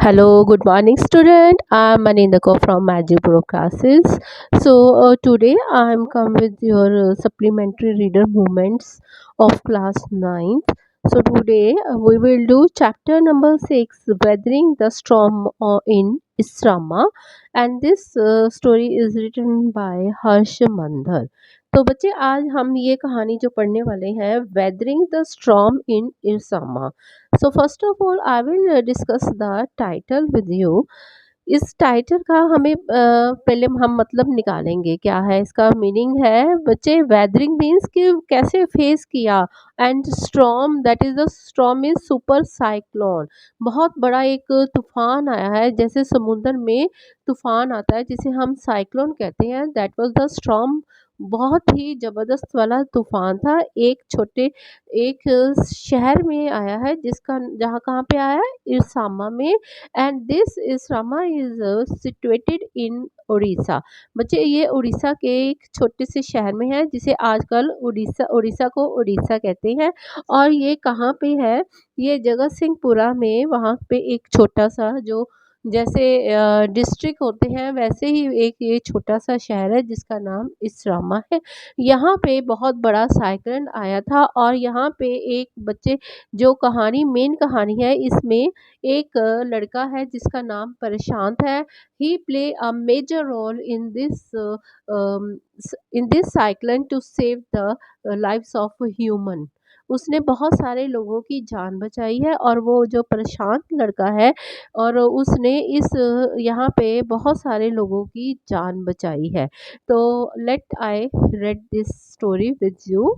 Hello, good morning, student. I'm Manindako from Magic Pro classes. Today I'm come with your supplementary reader movements of class ninth. So today we will do chapter number 6, Weathering the Storm in Israma, and this story is written by Harsh Mandhar. तो बच्चे आज हम ये कहानी जो पढ़ने वाले हैं, weathering the storm in Ersama. So first of all I will discuss the title with you. इस टाइटल का हमें पहले हम मतलब निकालेंगे क्या है इसका मीनिंग. है बच्चे, वेदरिंग मीन्स कि कैसे फेस किया. And storm, that is the storm is super cyclone. बहुत बड़ा एक तूफान आया है, जैसे समुद्र में तूफान आता है जिसे हम साइक्लोन कहते हैं. That was the storm. बहुत ही ज़बरदस्त वाला तूफान था. एक शहर में आया है जिसका जहाँ कहाँ पे आया है, इरसामा में. And this Ersama is situated in Orissa. बच्चे ये उड़ीसा के एक छोटे से शहर में है जिसे आजकल उड़ीसा उड़ीसा को उड़ीसा कहते हैं. और ये कहाँ पे है, ये जगत सिंहपुरा में. वहाँ पे एक छोटा सा जो जैसे डिस्ट्रिक्ट होते हैं वैसे ही एक ये छोटा सा शहर है जिसका नाम इसरामा है. यहाँ पे बहुत बड़ा साइक्लोन आया था और यहाँ पे एक बच्चे जो कहानी मेन कहानी है इसमें एक लड़का है जिसका नाम प्रशांत है. He play a major role in this cyclone to save the lives of human. उसने बहुत सारे लोगों की जान बचाई है और वो जो प्रशांत लड़का है और उसने इस यहाँ पे बहुत सारे लोगों की जान बचाई है. तो let I read this story with you.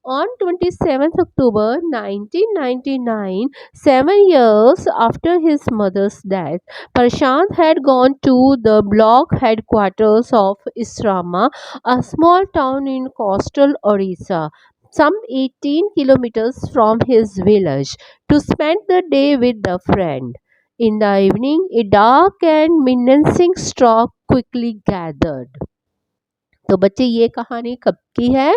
On 27th October 1999, 7 years after his mother's death, Prashant had gone to the block headquarters of Israma, a small town in coastal Orissa, some 18 kilometers from his village, to spend the day with a friend. In the evening, a dark and menacing storm quickly gathered. तो बच्चे ये कहानी कब की है?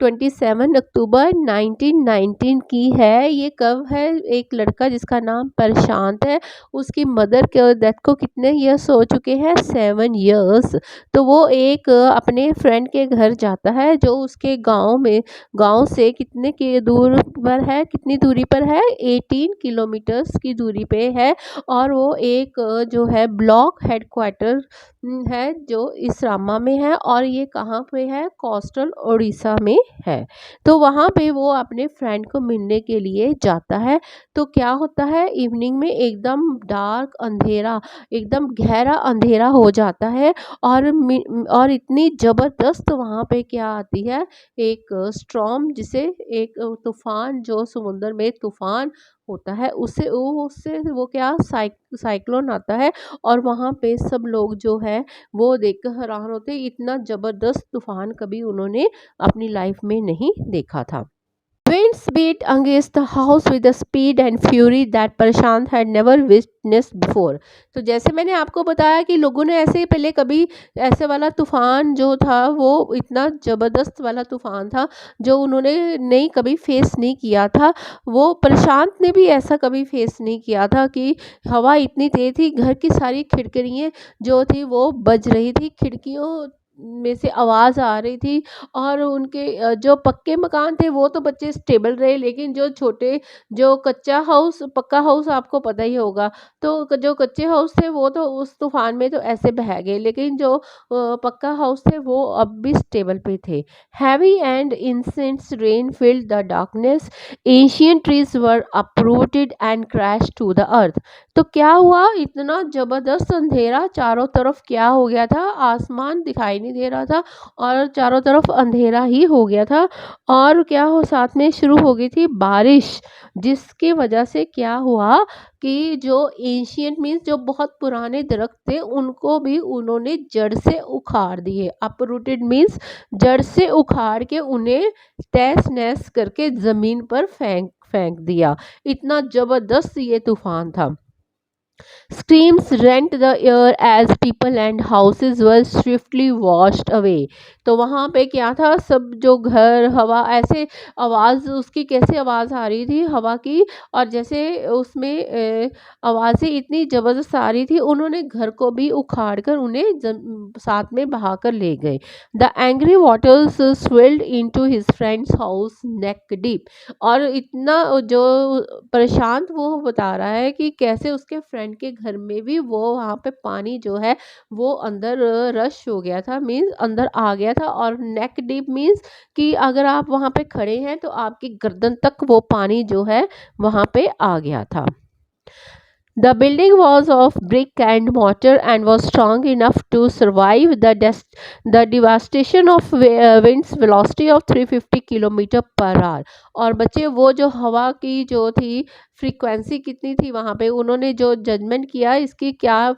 27 अक्टूबर 1919 की है. ये कब है? एक लड़का जिसका नाम प्रशांत है, उसकी मदर के डेथ को कितने ईयर्स हो चुके हैं? 7 years. तो वो एक अपने फ्रेंड के घर जाता है जो उसके गांव से कितने के दूर पर है, कितनी दूरी पर है? 18 किलोमीटर्स की दूरी पे है. और वो एक जो है ब्लॉक हेडक्वार्टर है जो इसरामा में है. और ये कहाँ पे है? कोस्टल उड़ीसा में है. तो वहाँ पे वो अपने फ्रेंड को मिलने के लिए जाता है. तो क्या होता है, इवनिंग में एकदम डार्क अंधेरा, एकदम गहरा अंधेरा हो जाता है. और इतनी ज़बरदस्त वहाँ पे क्या आती है, एक स्टॉर्म, जिसे एक तूफान, जो समुद्र में तूफान होता है उससे वो क्या साइक्लोन आता है. और वहाँ पे सब लोग जो है वो देखकर हैरान होते, इतना ज़बरदस्त तूफान कभी उन्होंने अपनी लाइफ में नहीं देखा था. Winds beat against the house with a speed and fury that Prashant had never witnessed before. तो जैसे मैंने आपको बताया कि लोगों ने ऐसे पहले कभी ऐसे वाला तूफान जो था वो इतना ज़बरदस्त वाला तूफान था जो उन्होंने नहीं कभी फेस नहीं किया था. वो प्रशांत ने भी ऐसा कभी फेस नहीं किया था कि हवा इतनी तेज़ थी, घर की सारी खिड़कियाँ जो थी वो बज रही थी, खिड़कियों में से आवाज़ आ रही थी. और उनके जो पक्के मकान थे वो तो बच्चे स्टेबल रहे, लेकिन जो छोटे जो पक्का हाउस आपको पता ही होगा, तो जो कच्चे हाउस थे वो तो उस तूफान में तो ऐसे बह गए, लेकिन जो पक्का हाउस थे वो अब भी स्टेबल पे थे. Heavy and incessant rain filled the darkness. Ancient trees were uprooted and crash to the earth. तो क्या हुआ, इतना ज़बरदस्त अंधेरा चारों तरफ, क्या हो गया था, आसमान दिखाई नहीं दे रहा था और चारों तरफ अंधेरा ही हो गया था. और क्या हो, साथ में शुरू हो गई थी बारिश, जिसकी वजह से क्या हुआ कि जो एंशियंट मीन्स जो बहुत पुराने दरख्त थे उनको भी उन्होंने जड़ से उखाड़ दिए. अपरूटेड मीन्स जड़ से उखाड़ के उन्हें तहस नहस करके ज़मीन पर फेंक फेंक दिया. इतना ज़बरदस्त ये तूफान था. Screams rent the air as people and houses were swiftly washed away. तो वहाँ पे क्या था, सब जो घर हवा ऐसे आवाज़ उसकी कैसे आवाज़ आ रही थी हवा की, और जैसे उसमें आवाज़ें इतनी ज़बरदस्त आ रही थी, उन्होंने घर को भी उखाड़ कर उन्हें साथ में बहा कर ले गए। The angry waters swelled into his friends house neck deep. और इतना जो प्रशांत वो बता रहा है कि कैसे उसके फ्रेंड के घर में भी वो वहाँ पे पानी जो है वो अंदर रश हो गया था, मीन्स अंदर आ गया था। और नेक डीप मीन्स कि अगर आप वहाँ पे खड़े हैं तो आपकी गर्दन तक वो पानी जो है वहाँ पे आ गया था। The building was of brick and mortar and was strong enough to survive the devastation of wind's velocity of 350 kilometre per hour. और बच्चे वो जो हवा की जो थी फ्रीक्वेंसी कितनी थी वहाँ पे, उन्होंने जो जजमेंट किया इसकी क्या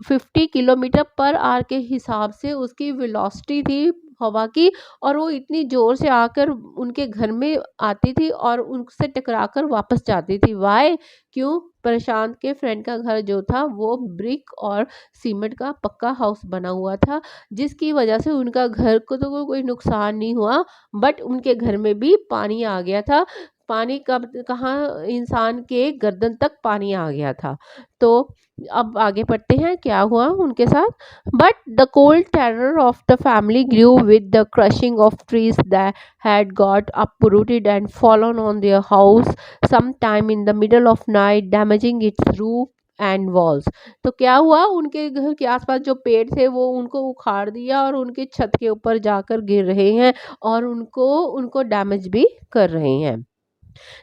50 किलोमीटर पर आवर के हिसाब से उसकी वेलोसिटी थी हवा की। और वो इतनी ज़ोर से आकर उनके घर में आती थी और उनसे टकराकर वापस जाती थी। वाई? क्यों? प्रशांत के फ्रेंड का घर जो था वो ब्रिक और सीमेंट का पक्का हाउस बना हुआ था, जिसकी वजह से उनका घर को तो कोई नुकसान नहीं हुआ, बट उनके घर में भी पानी आ गया था। पानी कब कहाँ, इंसान के गर्दन तक पानी आ गया था। तो अब आगे बढ़ते हैं क्या हुआ उनके साथ। But the cold terror of the family grew with the crushing of trees that had got uprooted and fallen on their house sometime in the middle of night, damaging its roof and walls। तो क्या हुआ, उनके घर के आसपास जो पेड़ थे वो उनको उखाड़ दिया और उनके छत के ऊपर जाकर गिर रहे हैं और उनको उनको डैमेज भी कर रहे हैं।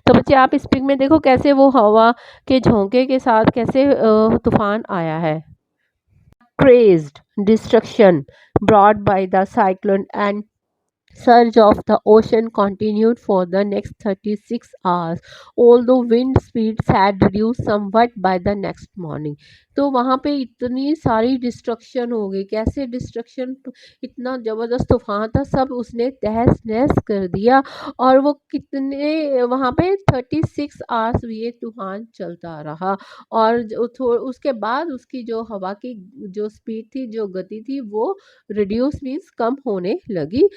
तो बच्चे आप इस पिक में देखो कैसे वो हवा के झोंके के साथ कैसे तूफान आया है। Crazed destruction brought by the cyclone and surge of the ocean continued for the next 36 hours, although wind speeds had reduced somewhat by the next morning। तो वहाँ पे इतनी सारी डिस्ट्रक्शन हो गई, कैसे डिस्ट्रक्शन, इतना ज़बरदस्त तूफान था, सब उसने तहस नहस कर दिया। और वो कितने वहाँ पे 36 आवर्स ये तूफान चलता रहा। और उसके बाद उसकी जो हवा की जो स्पीड थी, जो गति थी, वो रिड्यूस मीन्स कम होने लगी।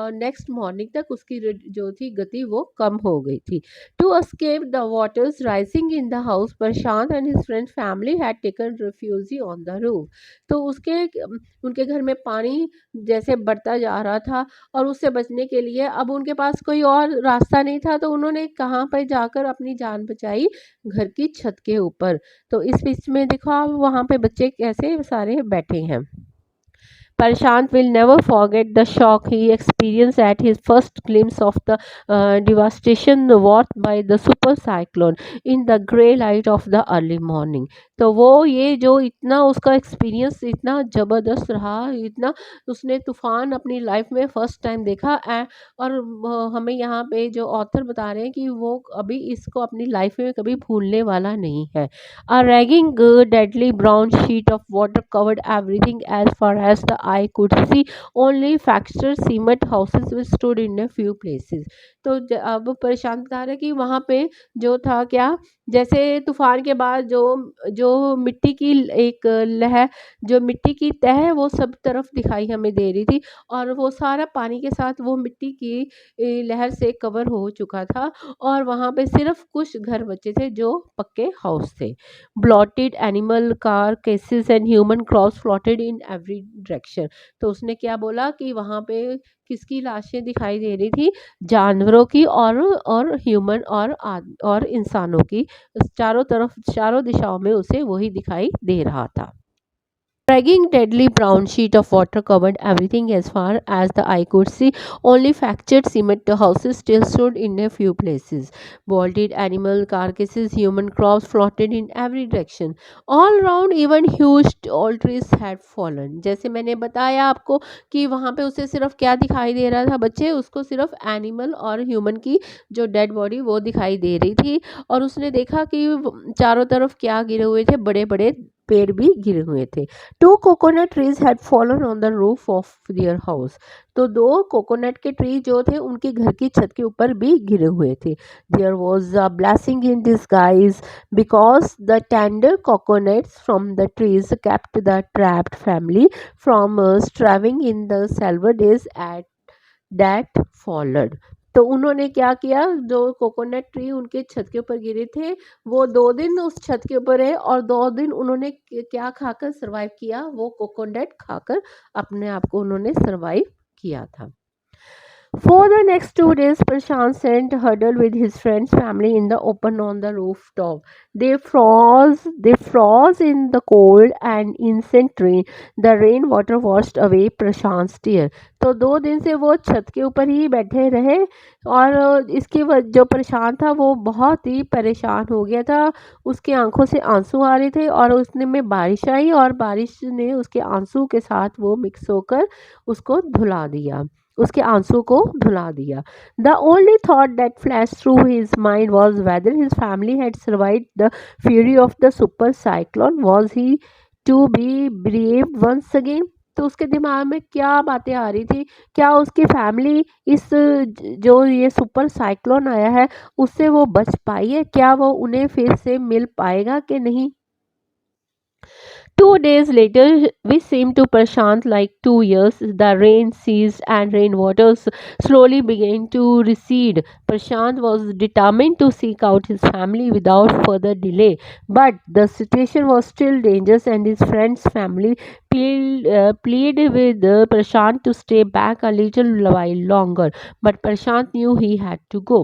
नेक्स्ट मॉर्निंग तक उसकी जो थी गति वो कम हो गई थी। To escape the waters rising in the house, Prashant and his friend family had taken refuge on the roof। तो उनके घर में पानी जैसे बढ़ता जा रहा था और उससे बचने के लिए अब उनके पास कोई और रास्ता नहीं था, तो उन्होंने कहाँ पर जाकर अपनी जान बचाई, घर की छत के ऊपर। तो इस बीच में देखो आप वहाँ पे बच्चे कैसे सारे बैठे हैं। Prashant will never forget the shock he experienced at his first glimpse of the devastation wrought by the super cyclone in the grey light of the early morning। तो वो ये जो इतना उसका एक्सपीरियंस इतना ज़बरदस्त रहा, इतना उसने तूफान अपनी लाइफ में फर्स्ट टाइम देखा। और हमें यहाँ पे जो ऑथर बता रहे हैं कि वो अभी इसको अपनी लाइफ में कभी भूलने वाला नहीं है। A ragging, deadly brown sheet of water covered everything as far as the eye could see. Only fractured cement houses were stood in a few places। तो अब परेशान बता रहे कि वहाँ पे जो था क्या, जैसे तूफान के बाद जो जो मिट्टी की एक लहर, जो मिट्टी की तह है वो सब तरफ दिखाई हमें दे रही थी, और वो सारा पानी के साथ वो मिट्टी की लहर से कवर हो चुका था। और वहाँ पे सिर्फ कुछ घर बचे थे जो पक्के हाउस थे। Bloated animal carcasses and human corpse floated in every direction. तो उसने क्या बोला कि वहाँ पे किसकी लाशें दिखाई दे रही थी, जानवरों की और ह्यूमन और इंसानों की। चारों तरफ चारों दिशाओं में उसे वही दिखाई दे रहा था। Dragging deadly brown sheet of water covered everything as far as the eye could see. Only fractured cement houses still stood in a few places. Bolted animal carcasses, human crops floated in every direction. All round even huge tall trees had fallen। जैसे मैंने बताया आपको कि वहाँ पे उसे सिर्फ क्या दिखाई दे रहा था बच्चे, उसको सिर्फ एनिमल और ह्यूमन की जो डेड बॉडी वो दिखाई दे रही थी। और उसने देखा कि चारों तरफ क्या गिरे हुए थे, बड़े बड़े पेड़ भी गिरे हुए थे। 2 coconut trees had fallen on the roof of their house. तो 2 कोकोनट के ट्री जो थे उनके घर की छत के ऊपर भी गिरे हुए थे. There was a blessing in disguise because the tender coconuts from the trees kept the trapped family from starving in the silver days at that followed. तो उन्होंने क्या किया, जो कोकोनट ट्री उनके छत के ऊपर गिरे थे वो 2 दिन उस छत के ऊपर है और 2 दिन उन्होंने क्या खाकर सरवाइव किया, वो कोकोनट खाकर अपने आप को उन्होंने सरवाइव किया था. For the next 2 days, Prashant sat huddled with his friend's family in the open on the rooftop. They froze in the cold and instant rain. The rainwater washed away Prashant's tear. तो 2 दिन से वो छत के ऊपर ही बैठे रहे और जो प्रशांत था वो बहुत ही परेशान हो गया था. उसकी आंखों से आंसू आ रहे थे और उसने में बारिश आई और बारिश ने उसके आंसू के साथ वो मिक्स होकर उसको धुला दिया, उसके आंसू को धुला दिया. The only thought that flash through his mind was whether his family had survived the fury of the super cyclone. Was he to be brave once again. तो उसके दिमाग में क्या बातें आ रही थी, क्या उसकी फैमिली इस जो ये सुपर साइक्लोन आया है उससे वो बच पाई है, क्या वो उन्हें फिर से मिल पाएगा कि नहीं. 2 days later, which seemed to Prashant like 2 years, the rain ceased and rainwaters slowly began to recede. Prashant was determined to seek out his family without further delay, but the situation was still dangerous, and his friend's family pleaded with Prashant to stay back a little while longer. But Prashant knew he had to go.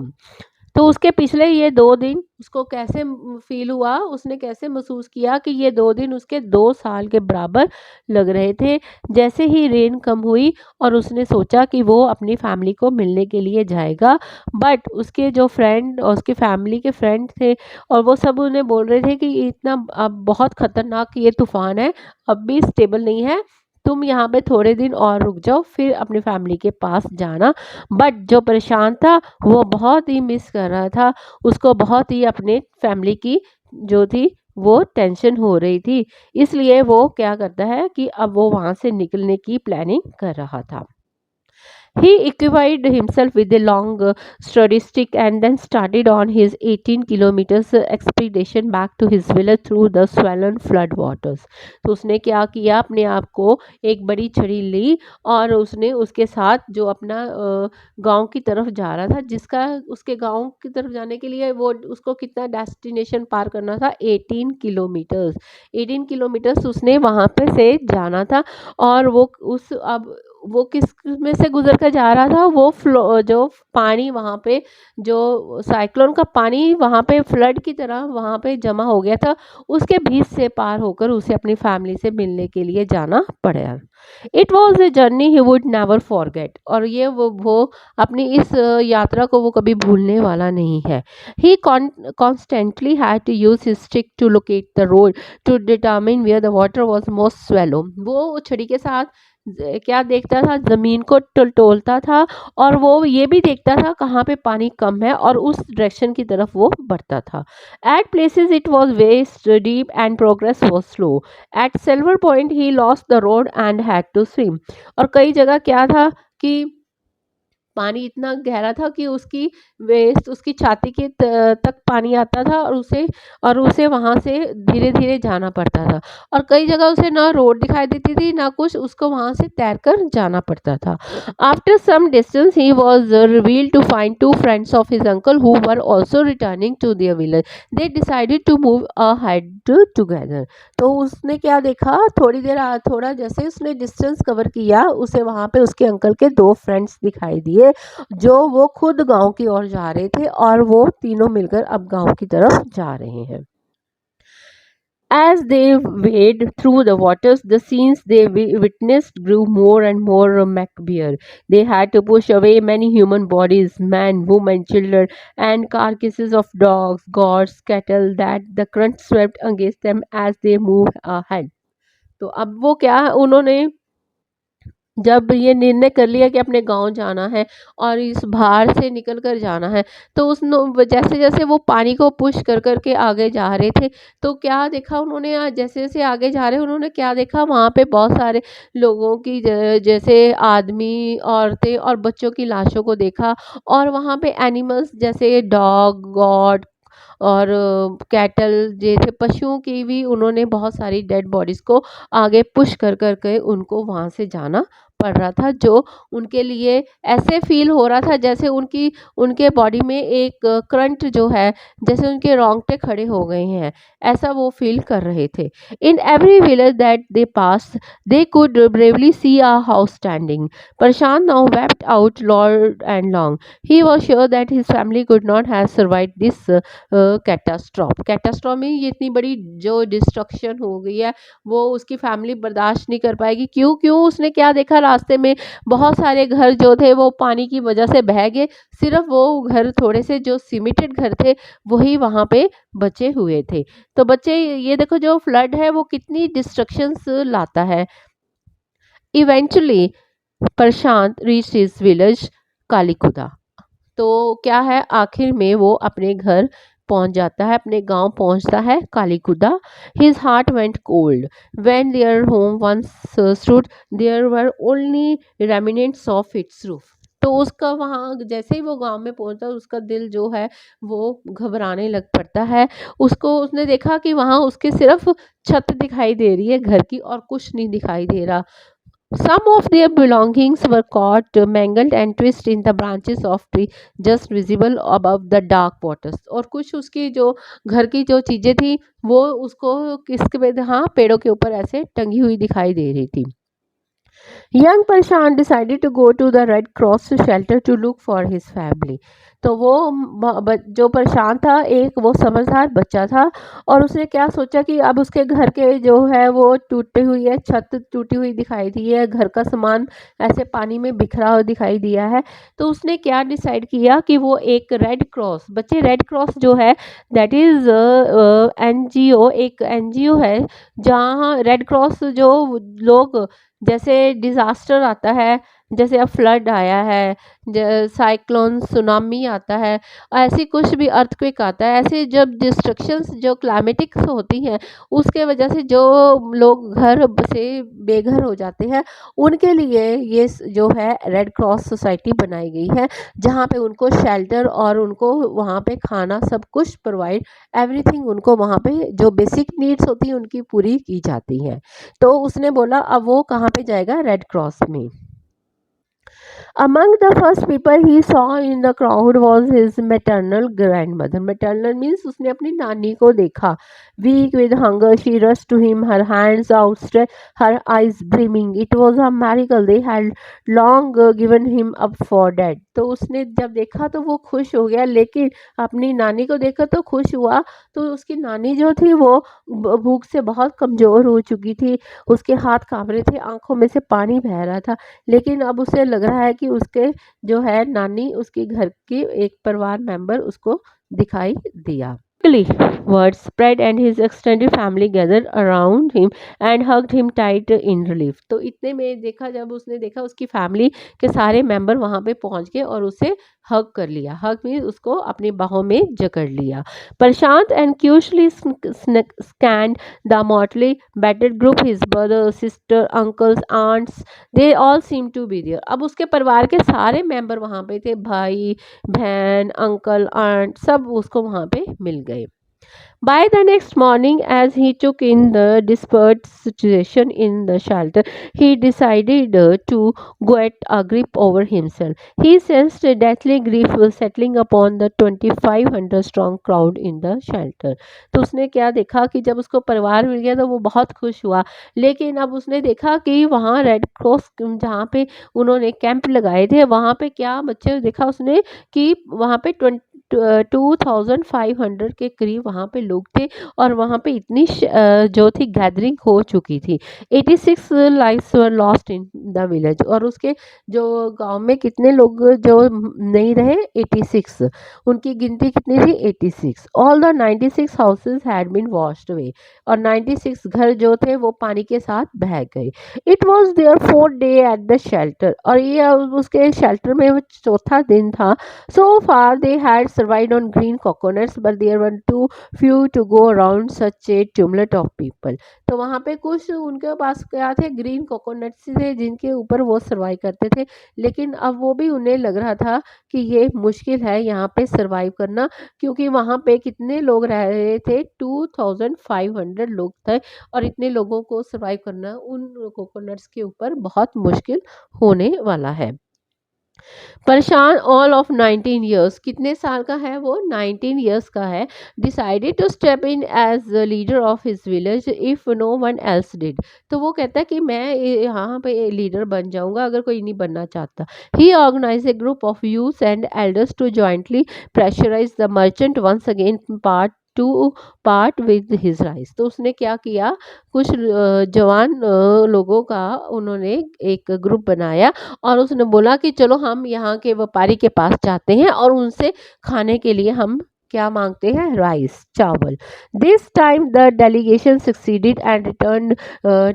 तो उसके पिछले ये 2 दिन उसको कैसे feel हुआ, उसने कैसे महसूस किया कि ये 2 दिन उसके 2 साल के बराबर लग रहे थे. जैसे ही रेन कम हुई और उसने सोचा कि वो अपनी फैमिली को मिलने के लिए जाएगा, बट उसके जो फ्रेंड और उसके फैमिली के फ्रेंड थे और वो सब उन्हें बोल रहे थे कि इतना अब बहुत खतरनाक ये तूफान है, अब भी स्टेबल नहीं है, तुम यहाँ पे थोड़े दिन और रुक जाओ फिर अपनी फैमिली के पास जाना. बट जो परेशान था वो बहुत ही मिस कर रहा था, उसको बहुत ही अपने फैमिली की जो थी वो टेंशन हो रही थी. इसलिए वो क्या करता है कि अब वो वहाँ से निकलने की प्लानिंग कर रहा था. He equipped himself with a long sturdy stick and then started on his 18 kilometers expedition back to his village through the swollen flood waters. तो उसने क्या किया, अपने आप को एक बड़ी छड़ी ली और उसने उसके साथ जो अपना गांव की तरफ जा रहा था, जिसका उसके गांव की तरफ जाने के लिए वो उसको कितना डेस्टिनेशन पार करना था, 18 किलोमीटर्स. 18 किलोमीटर्स उसने वहाँ पे से जाना था और वो उस अब वो किस में से गुजर कर जा रहा था, वो फ्लो जो पानी वहाँ पे जो साइक्लोन का पानी वहाँ पे फ्लड की तरह वहाँ पे जमा हो गया था, उसके बीच से पार होकर उसे अपनी फैमिली से मिलने के लिए जाना पड़ा. It was a journey he would never forget. और ये वो अपनी इस यात्रा को वो कभी भूलने वाला नहीं है. He constantly had to use his stick to locate the road to determine where the water was most shallow. वो छड़ी के साथ क्या देखता था, ज़मीन को टटोलता था और वो ये भी देखता था कहाँ पे पानी कम है और उस डायरेक्शन की तरफ वो बढ़ता था. At places it was waist deep and progress was slow. At several point he lost the road and had to swim. और कई जगह क्या था कि पानी इतना गहरा था कि उसकी वेस्ट उसकी छाती के तक पानी आता था और उसे वहाँ से धीरे धीरे जाना पड़ता था. और कई जगह उसे ना रोड दिखाई देती थी ना कुछ, उसको वहाँ से तैर कर जाना पड़ता था. After some distance he was relieved to find 2 friends of his uncle who were also returning to their village. They decided to move ahead together. तो उसने क्या देखा, थोड़ा जैसे उसने डिस्टेंस कवर किया उसे वहाँ पे उसके अंकल के 2 फ्रेंड्स दिखाई दिए जो वो खुद गांव की ओर जा रहे थे और वो तीनों मिलकर अब गांव की तरफ जा रहे हैं. As they wade through the waters, the scenes they witnessed grew more and more macabre. They had to push away many human bodies, men, women, children, and carcasses of dogs, goats, cattle that the current swept against them as they moved ahead. तो अब वो क्या उन्होंने जब ये निर्णय कर लिया कि अपने गाँव जाना है और इस भाड़ से निकल कर जाना है, तो उस नो जैसे-जैसे वो पानी को पुश कर के आगे जा रहे थे, तो क्या देखा उन्होंने जैसे-जैसे आगे जा रहे उन्होंने क्या देखा वहाँ पे बहुत सारे लोगों की जैसे आदमी, औरतें और बच्चों की लाशों को देखा और वहाँ पे एनिमल्स जैसे डॉग, गॉट और कैटल जैसे पशुओं की भी उन्होंने बहुत सारी डेड बॉडीज़ को आगे पुश कर के उनको वहाँ से जाना पड़ रहा था, जो उनके लिए ऐसे फ़ील हो रहा था जैसे उनके बॉडी में एक करंट जो है, जैसे उनके रोंगटे खड़े हो गए हैं, ऐसा वो फ़ील कर रहे थे। In every village that they passed, they could bravely see a house standing. Prashant now wept out loud and long. He was sure that his family could not have survived this catastrophe. Catastrophe में ये इतनी बड़ी जो destruction हो गई है, वो उसकी फैमिली बर्दाश्त नहीं कर पाएगी। क्यों? क्यों? उसने क्या देखा रास्ते में बहुत सारे घर जो थे वो पानी की वजह से बह गए, सिर्फ वो घर थोड़े से जो सीमेंटेड घर थे वही वहाँ पे बचे हुए थे। तो बच्चे ये देखो जो फ्लड है वो कितनी डिस्ट्रक्शंस लाता है। इवेंचुअली प्रशांत रीच्ड हिज विलेज कालीकुदा। तो क्या है आखिर में वो अपने घर पहुंच जाता है, अपने गांव पहुंचता है Kalikuda. His heart went cold when their home once stood, there were only remnants of its roof. तो उसका वहाँ जैसे ही वो गांव में पहुंचता है उसका दिल जो है वो घबराने लग पड़ता है। उसको उसने देखा कि वहाँ उसके सिर्फ छत दिखाई दे रही है घर की और कुछ नहीं दिखाई दे रहा। Some of their belongings were caught, mangled and twisted in the branches of tree just visible above the dark waters. और कुछ उसकी जो घर की जो चीजें थी वो उसको किसके पे हाँ पेड़ों के ऊपर ऐसे टंगी हुई दिखाई दे रही थी। Young Prashant decided to go to the Red Cross shelter to look for his family. तो वो जो प्रशांत था एक वो समझदार बच्चा था और उसने क्या सोचा कि अब उसके घर के जो है वो टूटी हुई है, छत टूटी हुई दिखाई दी है, घर का सामान ऐसे पानी में बिखरा हुआ दिखाई दिया है। तो उसने क्या डिसाइड किया कि वो एक रेड क्रॉस, बच्चे रेड क्रॉस जो है दैट इज़ एनजीओ, एक एनजीओ है जहाँ रेड क्रॉस जो लोग जैसे डिज़ास्टर आता है, जैसे अब फ्लड आया है, साइक्लोन, सुनामी आता है, ऐसी कुछ भी अर्थक्वेक आता है, ऐसे जब डिस्ट्रक्शंस जो क्लाइमेटिक होती हैं, उसके वजह से जो लोग घर से बेघर हो जाते हैं, उनके लिए ये जो है रेड क्रॉस सोसाइटी बनाई गई है, जहाँ पे उनको शेल्टर और उनको वहाँ पे खाना सब कुछ प्रोवाइड, एवरीथिंग उनको वहाँ पे जो बेसिक नीड्स होती हैं उनकी पूरी की जाती हैं। तो उसने बोला अब वो कहाँ पे जाएगा रेड क्रॉस में। Among the first people he saw in the crowd was his maternal grandmother. Maternal means उसने अपनी नानी को देखा. Weak with hunger, she rushed to him, her hands outstretched, her eyes brimming. It was a miracle. They had long given him up for dead. तो उसने जब देखा तो वो खुश हो गया, लेकिन अपनी नानी को देखा तो खुश हुआ। तो उसकी नानी जो थी वो भूख से बहुत कमज़ोर हो चुकी थी, उसके हाथ काँप रहे थे, आंखों में से पानी बह रहा था, लेकिन अब उसे लग रहा है कि उसके जो है नानी उसके घर की एक परिवार मेंबर उसको दिखाई दिया। Quickly, word spread and his extended family gathered around him and hugged him tight in relief. तो इतने में देखा जब उसने देखा उसकी फैमिली के सारे मेंबर वहाँ पे पहुँच गए और उसे हग कर लिया। हग मीन्स उसको अपनी बाहों में जकड़ लिया। प्रशांत anxiously scanned the mortally battered group, his brother, sister, uncles, aunts, they all seemed to be there. अब उसके परिवार के सारे मेंबर वहाँ पे थे, भाई बहन, अंकल, आंट, सब उसको वहाँ पे मिल गए। By the next morning, as he took in the desperate situation in the shelter, he decided to get a grip over himself. He sensed a deathly grief settling upon the 2500 strong crowd in the shelter. तो उसने क्या देखा कि जब उसको परिवार मिल गया तो वो बहुत खुश हुआ, लेकिन अब उसने देखा कि वहाँ रेड क्रॉस जहाँ पे उन्होंने कैंप लगाए थे वहाँ पे क्या बच्चे देखा उसने कि वहाँ पे 2500 के करीब वहाँ पे लोग थे और वहाँ पे इतनी जो थी गैदरिंग हो चुकी थी। 86 lives were lost in the village, और उसके जो गांव में कितने लोग जो नहीं रहे, 86, उनकी गिनती कितनी थी, 86। All the 96 houses had been washed away, और 96 घर जो थे वो पानी के साथ बह गए। It was their 4th day at the shelter, और ये उसके शेल्टर में वो चौथा दिन था। So far they had survived on green coconuts but there were too few to go around such a multitude of people. तो वहाँ पे कुछ उनके पास क्या थे, ग्रीन कोकोनट्स थे जिनके ऊपर वो सर्वाइव करते थे, लेकिन अब वो भी उन्हें लग रहा था कि ये मुश्किल है यहाँ पे सर्वाइव करना, क्योंकि वहाँ पे कितने लोग रह रहे थे, 2500 लोग थे, और इतने लोगों को सर्वाइव करना उन कोकोनट्स के ऊपर बहुत मुश्किल होने वाला है। परेशान ऑल ऑफ 19 ईयर्स, कितने साल का है वो, 19 ईयर्स का है, decided to step in as leader of his village if no one else did. तो वो कहता है कि मैं यहाँ पे लीडर बन जाऊंगा अगर कोई नहीं बनना चाहता। He organise a group of youth and elders to jointly pressurise the merchant once again part with his rice. तो उसने क्या किया, कुछ जवान लोगों का उन्होंने एक ग्रुप बनाया और उसने बोला कि चलो हम यहाँ के व्यापारी के पास जाते हैं और उनसे खाने के लिए हम क्या मांगते हैं, राइस, चावल। This time the delegation succeeded and return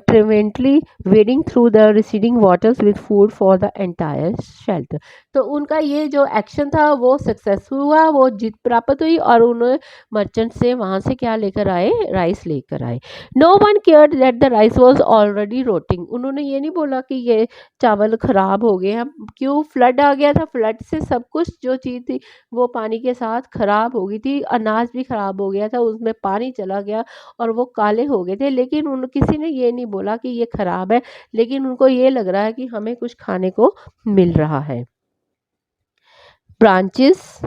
triumphantly wading through the receding waters with food for the entire shelter. तो उनका ये जो एक्शन था वो सक्सेसफुल हुआ, वो जीत प्राप्त हुई, और उन्होंने मर्चेंट से वहाँ से क्या लेकर आए, राइस लेकर आए। No one cared that the rice was already rotting. उन्होंने ये नहीं बोला कि ये चावल खराब हो गए हैं, क्यों, फ्लड आ गया था, फ्लड से सब कुछ जो चीज़ थी वो पानी के साथ खराब हो गई थी, अनाज भी खराब हो गया था, उसमें पानी चला गया और वो काले हो गए थे, लेकिन उन किसी ने ये नहीं बोला कि ये खराब है, लेकिन उनको ये लग रहा है कि हमें कुछ खाने को मिल रहा है। Branches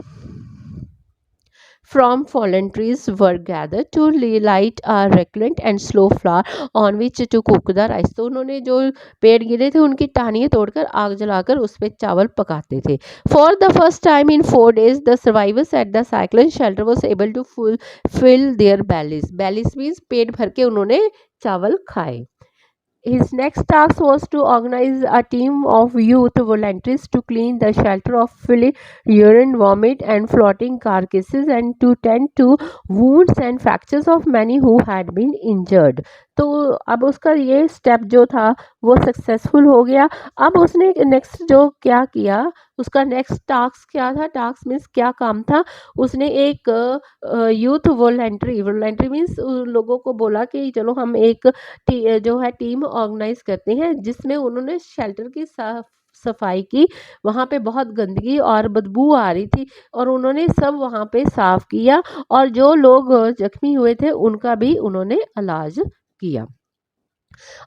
from fallen trees were gathered to light a recurrent and slow fire on which to cook the rice। तो उन्होंने जो पेड़ गिरे थे उनकी टहनियाँ तोड़कर आग जलाकर उस पर चावल पकाते थे। For the first time in 4 days the survivors at the cyclone shelter was able to fill their bellies। bellies means पेट भर के उन्होंने चावल खाए। His next task was to organize a team of youth volunteers to clean the shelter of filthy urine, vomit, and floating carcasses, and to tend to wounds and fractures of many who had been injured। तो अब उसका ये step जो था वो successful हो गया। अब उसने नेक्स्ट जो क्या किया, उसका नेक्स्ट टास्क क्या था, टास्क मीन्स क्या काम था, उसने एक यूथ वॉलंटरी मीन्स लोगों को बोला कि चलो हम एक जो है टीम ऑर्गेनाइज करते हैं, जिसमें उन्होंने शेल्टर की सफाई की। वहाँ पे बहुत गंदगी और बदबू आ रही थी और उन्होंने सब वहाँ पे साफ किया, और जो लोग जख्मी हुए थे उनका भी उन्होंने इलाज किया।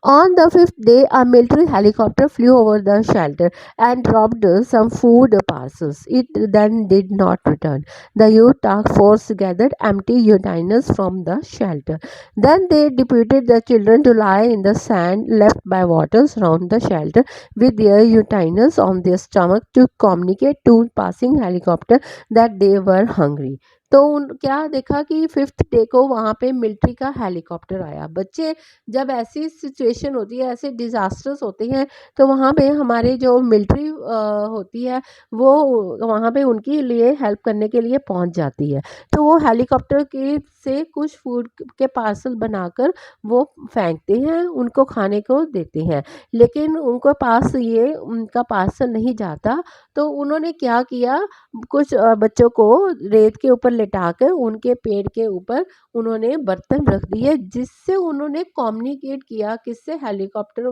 On the 5th day, a military helicopter flew over the shelter and dropped some food parcels. It then did not return. The youth task force gathered empty utenils from the shelter. Then they deputed the children to lie in the sand left by waters around the shelter with their utenils on their stomach to communicate to passing helicopter that they were hungry। तो क्या देखा कि 5th day को वहाँ पे military का helicopter आया। बच्चे जब ऐसी सिचुएशन होती है, ऐसे डिज़ास्टर्स होते हैं, तो वहाँ पे हमारे जो मिलिट्री होती है वो वहाँ पे उनके लिए हेल्प करने के लिए पहुँच जाती है। तो वो हेलीकॉप्टर के से कुछ फूड के पार्सल बनाकर वो फेंकते हैं, उनको खाने को देते हैं, लेकिन उनके पास ये उनका पार्सल नहीं जाता। तो उन्होंने क्या किया, कुछ बच्चों को रेत के ऊपर लिटाकर उनके पेट के ऊपर उन्होंने बर्तन रख दिए, जिससे उन्होंने कम्युनिकेट किया किससे, हेलीकॉप्टर,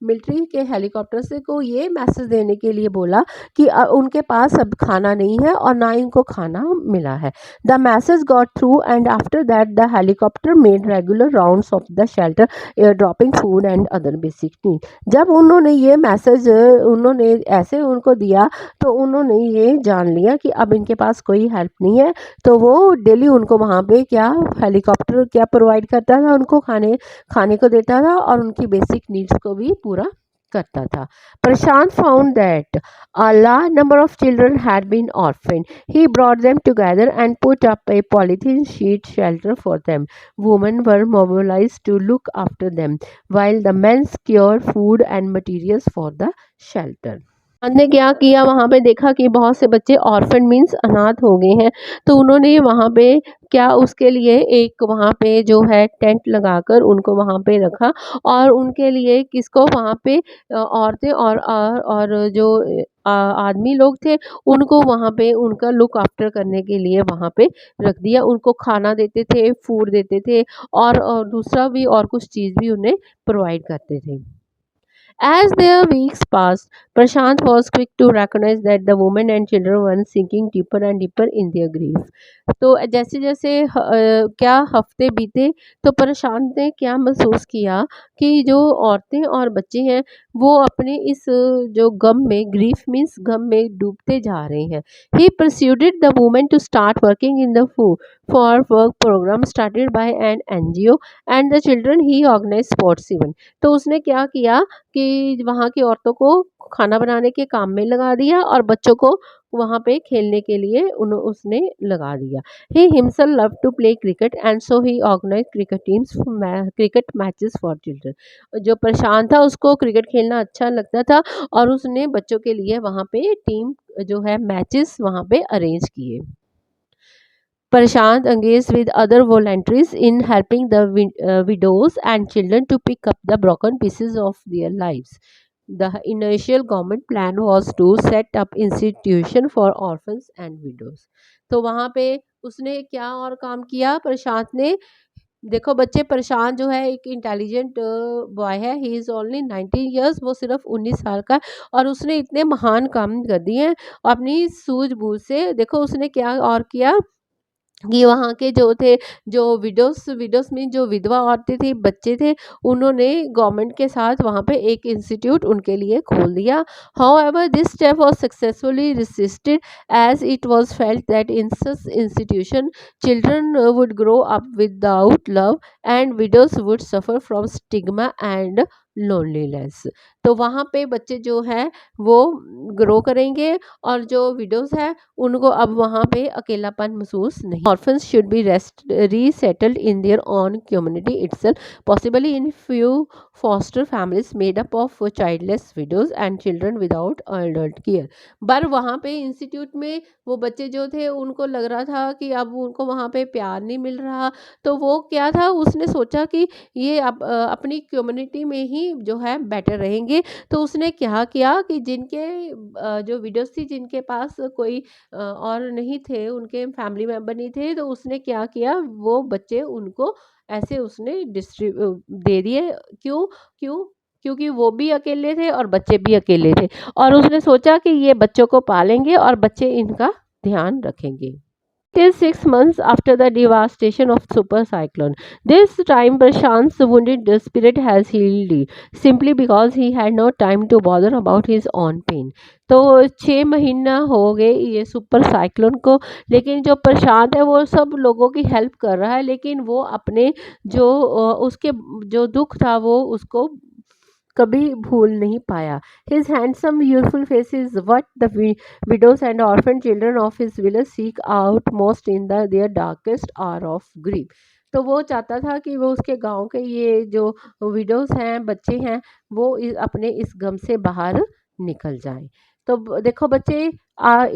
मिलिट्री के हेलीकॉप्टर से को ये मैसेज देने के लिए बोला कि उनके पास अब खाना नहीं है और ना ही उनको खाना मिला है। The message got through and after that the helicopter made regular rounds of the shelter air dropping food and other basic need. जब उन्होंने ये मैसेज उन्होंने ऐसे उनको दिया तो उन्होंने ये जान लिया कि अब इनके पास कोई हेल्प नहीं है, तो वो डेली उनको वहाँ पे क्या हेलीकॉप्टर क्या प्रोवाइड करता था, उनको खाने को देता था और उनकी बेसिक नीड्स को भी पूरा करता था। Prashant found that a large number of children had been orphaned. He brought them together and put up a polythene sheet shelter for them. Women were mobilized to look after them, while the men secured food and materials for the shelter. ने क्या किया, वहाँ पे देखा कि बहुत से बच्चे ऑर्फन मीन्स अनाथ हो गए हैं, तो उन्होंने वहाँ पे क्या उसके लिए एक वहाँ पे जो है टेंट लगाकर उनको वहाँ पे रखा और उनके लिए किसको वहाँ पे औरतें और जो आदमी लोग थे उनको वहाँ पे उनका लुक आफ्टर करने के लिए वहाँ पे रख दिया। उनको खाना देते थे, फूड देते थे और दूसरा भी और कुछ चीज़ भी उन्हें प्रोवाइड करते थे। As their weeks passed, Prashant was quick to recognize that the women and children were sinking deeper and deeper in their grief. तो जैसे जैसे क्या हफ्ते बीते तो प्रशांत ने क्या महसूस किया कि जो औरतें और बच्चे हैं वो अपने इस जो गम में ग्रीफ मीन्स गम में डूबते जा रहे हैं। ही persuaded the women to start working in the for work program started by an NGO and the children he organized sports event। तो उसने क्या किया कि वहाँ की औरतों को खाना बनाने के काम में लगा दिया और बच्चों को वहाँ पे खेलने के लिए उसने लगा दिया। He himself love to play cricket and so he organise cricket matches for children. जो प्रशांत था उसको क्रिकेट खेलना अच्छा लगता था और उसने बच्चों के लिए वहाँ पे टीम जो है मैचेस वहाँ पे अरेंज किए। Prashant engaged with other volunteers in helping the widows and children to pick up the broken pieces of their lives. The initial government plan was to set up institution for orphans and widows. तो वहाँ पे उसने क्या और काम किया प्रशांत ने। देखो बच्चे, प्रशांत जो है एक इंटेलिजेंट बॉय है। ही इज़ ओनली 19 ईयर्स, वो सिर्फ 19 साल का और उसने इतने महान काम कर दिए हैं अपनी सूझबूझ से। देखो उसने क्या और किया कि वहाँ के जो थे जो विडोस मीन जो विधवा औरतें थी, बच्चे थे, उन्होंने गवर्नमेंट के साथ वहाँ पे एक इंस्टीट्यूट उनके लिए खोल दिया। However this step was successfully resisted as it was felt that in such institution children would grow up without love and widows would suffer from stigma and loneliness. तो वहाँ पे बच्चे जो है वो ग्रो करेंगे और जो विडोज है उनको अब वहाँ पे अकेलापन महसूस नहीं। Orphans should be resettled in their own community itself, possibly in few foster families made up of childless widows and children without adult care. पर वहाँ पे इंस्टीट्यूट में वो बच्चे जो थे उनको लग रहा था कि अब उनको वहाँ पे प्यार नहीं मिल रहा, तो वो क्या था, उसने सोचा कि ये अपनी कम्युनिटी में ही जो है बेटर रहेंगे। तो उसने क्या किया कि जिनके जो विडोज थी जिनके पास कोई और नहीं थे, उनके फैमिली मेंबर नहीं थे, तो उसने क्या किया वो बच्चे उनको ऐसे उसने दे दिए। क्यों क्यों क्योंकि वो भी अकेले थे और बच्चे भी अकेले थे और उसने सोचा कि ये बच्चों को पालेंगे और बच्चे इनका ध्यान रखेंगे। Till 6 months after the devastation of super cyclone. This time Prashant's wounded spirit has healed simply because he had no time to bother about his own pain. तो 6 महीना हो गए ये सुपर साइक्लोन को, लेकिन जो प्रशांत है वो सब लोगों की हेल्प कर रहा है, लेकिन वो अपने जो उसके जो दुख था वो उसको कभी भूल नहीं पाया। His handsome, youthful face is what the widows and orphan children of his village seek out most in their darkest hour of grief. तो वो चाहता था कि वो उसके गांव के ये जो विडोज हैं, बच्चे हैं, वो अपने इस गम से बाहर निकल जाएं। तो देखो बच्चे,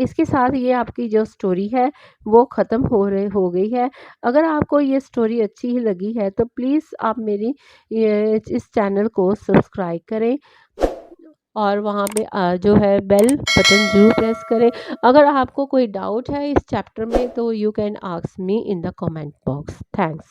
इसके साथ ये आपकी जो स्टोरी है वो ख़त्म हो गई है। अगर आपको ये स्टोरी अच्छी लगी है तो प्लीज़ आप मेरी इस चैनल को सब्सक्राइब करें और वहाँ पे जो है बेल बटन ज़रूर प्रेस करें। अगर आपको कोई डाउट है इस चैप्टर में तो you can ask me in the comment box. Thanks.